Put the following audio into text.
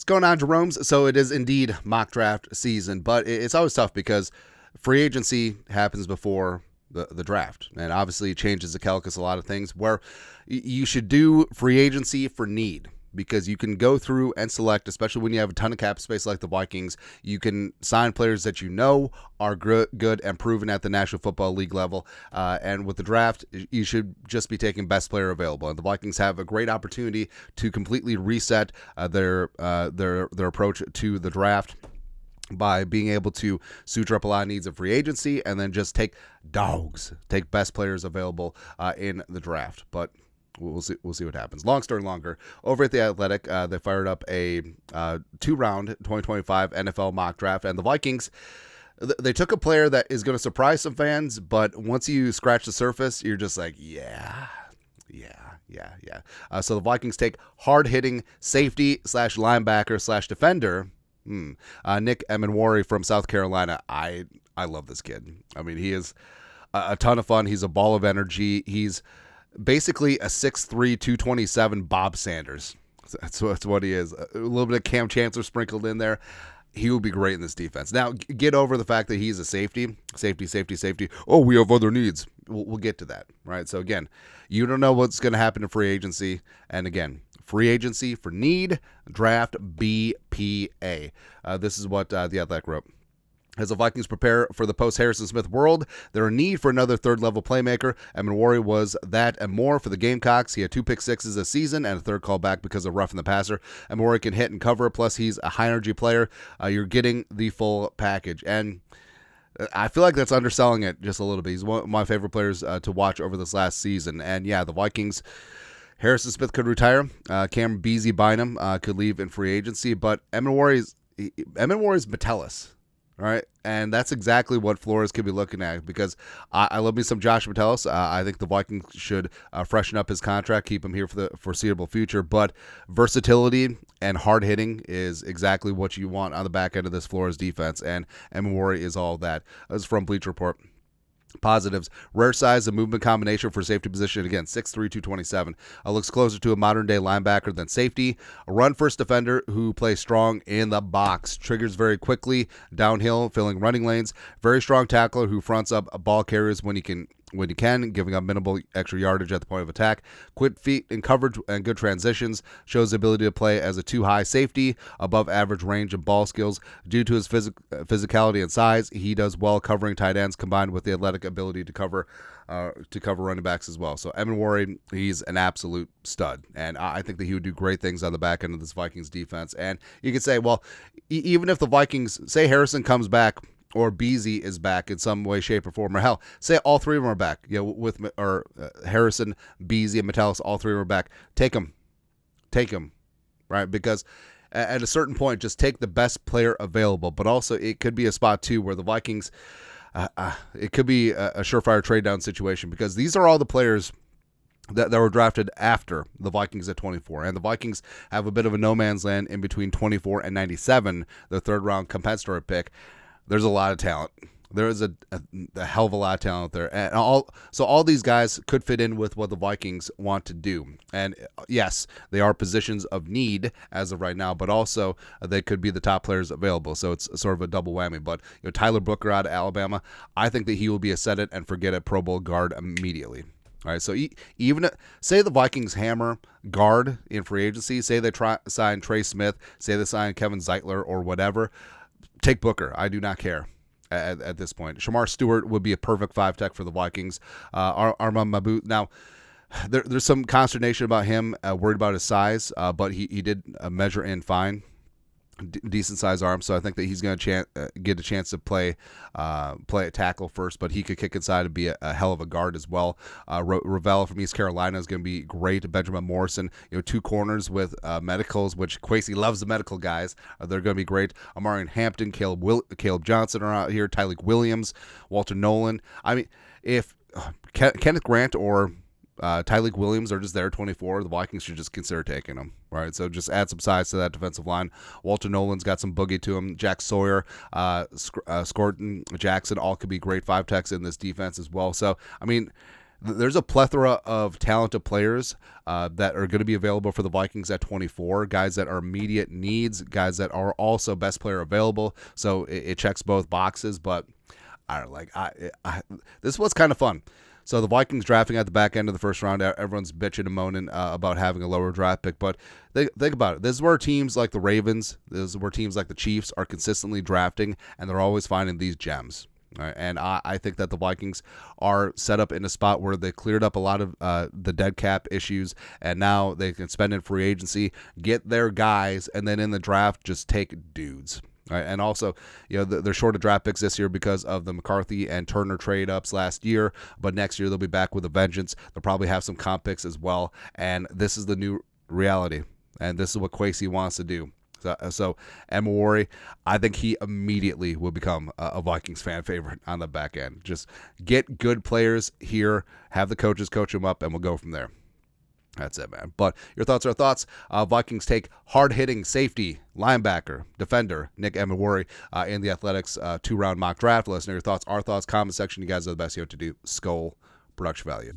What's going on, Jerome's? So it is indeed mock draft season, but it's always tough because free agency happens before the draft, and obviously it changes the calculus a lot of things. Where you should do free agency for need, because you can go through and select, especially when you have a ton of cap space like the Vikings. You can sign players that you know are good and proven at the National Football League level. And with the draft, you should just be taking best player available. And the Vikings have a great opportunity to completely reset their approach to the draft by being able to suture up a lot of needs of free agency and then just take best players available in the draft. But we'll see what happens. Long story longer. Over at The Athletic, they fired up a 2-round 2025 NFL mock draft, and the Vikings, they took a player that is going to surprise some fans, but once you scratch the surface, you're just like, yeah. So the Vikings take hard-hitting safety / linebacker / defender, Nick Emmanwori from South Carolina. I love this kid. I mean, he is a ton of fun. He's a ball of energy. He's basically a 6'3", 227 Bob Sanders. That's what he is. A little bit of Cam Chancellor sprinkled in there. He will be great in this defense. Now, get over the fact that he's a safety. Oh, we have other needs. We'll get to that, right? So, again, you don't know what's going to happen in free agency. And, again, free agency for need, draft BPA. This is what The Athletic wrote. As the Vikings prepare for the post-Harrison Smith world, they're in need for another third-level playmaker. Emmanwori was that and more for the Gamecocks. He had 2 pick sixes this season and a third call back because of roughing the passer. Emmanwori can hit and cover, plus he's a high-energy player. You're getting the full package. And I feel like that's underselling it just a little bit. He's one of my favorite players to watch over this last season. And, yeah, the Vikings, Harrison Smith could retire. Cameron Beasley-Bynum could leave in free agency. But Emmanwori's Metellus. All right, and that's exactly what Flores could be looking at, because I love me some Josh Metellus. I think the Vikings should freshen up his contract, keep him here for the foreseeable future. But versatility and hard hitting is exactly what you want on the back end of this Flores defense, and Emmanwori is all that. This is from Bleacher Report. Positives: rare size and movement combination for safety position. Again, 6'3", 227. Looks closer to a modern-day linebacker than safety. A run-first defender who plays strong in the box. Triggers very quickly downhill, filling running lanes. Very strong tackler who fronts up ball carriers when he can, giving up minimal extra yardage at the point of attack. Quick feet in coverage and good transitions. Shows the ability to play as a 2-high safety. Above average range and ball skills. Due to his physicality and size, he does well covering tight ends, combined with the athletic ability to cover running backs as well. So Emmanwori, he's an absolute stud, and I think that he would do great things on the back end of this Vikings defense. And you could say, well, even if the Vikings, say Harrison comes back, or Beasley is back in some way, shape, or form, or hell, say all three of them are back, Harrison, Beasley, and Metellus, all three of them are back. Take them, right? Because at a certain point, just take the best player available. But also, it could be a spot too where the Vikings, it could be a surefire trade down situation, because these are all the players that were drafted after the Vikings at 24. And the Vikings have a bit of a no man's land in between 24 and 97, the third round compensatory pick. There's a lot of talent. There is a hell of a lot of talent there. And all these guys could fit in with what the Vikings want to do. And yes, they are positions of need as of right now, but also they could be the top players available. So it's sort of a double whammy. But Tyler Booker out of Alabama, I think that he will be a set it and forget it Pro Bowl guard immediately. All right, so even say the Vikings hammer guard in free agency, say they sign Trey Smith, say they sign Kevin Zeitler or whatever, take Booker. I do not care at this point. Shamar Stewart would be a perfect 5-tech for the Vikings. Armand Mabut. Now, there's some consternation about him, worried about his size, but he did measure in fine. Decent size arm, so I think that he's going to get a chance to play at tackle first, but he could kick inside and be a hell of a guard as well. Ravel from East Carolina is going to be great. Benjamin Morrison, 2 corners with medicals, which Kwesi loves the medical guys. They're going to be great. Amarian Hampton, Caleb Johnson are out here. Tyleik Williams, Walter Nolan. I mean, if Kenneth Grant or Tyleik Williams are just there 24, the Vikings should just consider taking them, right? So just add some size to that defensive line. Walter Nolan's got some boogie to him. Jack Sawyer, Scorton, Jackson, all could be great 5-techs in this defense as well. So, I mean, There's a plethora of talented players that are going to be available for the Vikings at 24. Guys that are immediate needs, guys that are also best player available. So it checks both boxes. But I don't like. This was kind of fun. So the Vikings drafting at the back end of the first round, everyone's bitching and moaning about having a lower draft pick. But think about it. This is where teams like the Ravens, this is where teams like the Chiefs are consistently drafting, and they're always finding these gems. Right? And I think that the Vikings are set up in a spot where they cleared up a lot of the dead cap issues, and now they can spend in free agency, get their guys, and then in the draft just take dudes. Right. And also, they're short of draft picks this year because of the McCarthy and Turner trade-ups last year. But next year, they'll be back with a vengeance. They'll probably have some comp picks as well. And this is the new reality. And this is what Kwesi wants to do. So Emmanwori, I think he immediately will become a Vikings fan favorite on the back end. Just get good players here, have the coaches coach them up, and we'll go from there. That's it, man. But your thoughts are our thoughts. Vikings take hard-hitting safety, linebacker, defender, Nick Emmanwori in the Athletics 2-round mock draft. Let us know your thoughts, our thoughts, comment section. You guys are the best. You have to do Skull production value.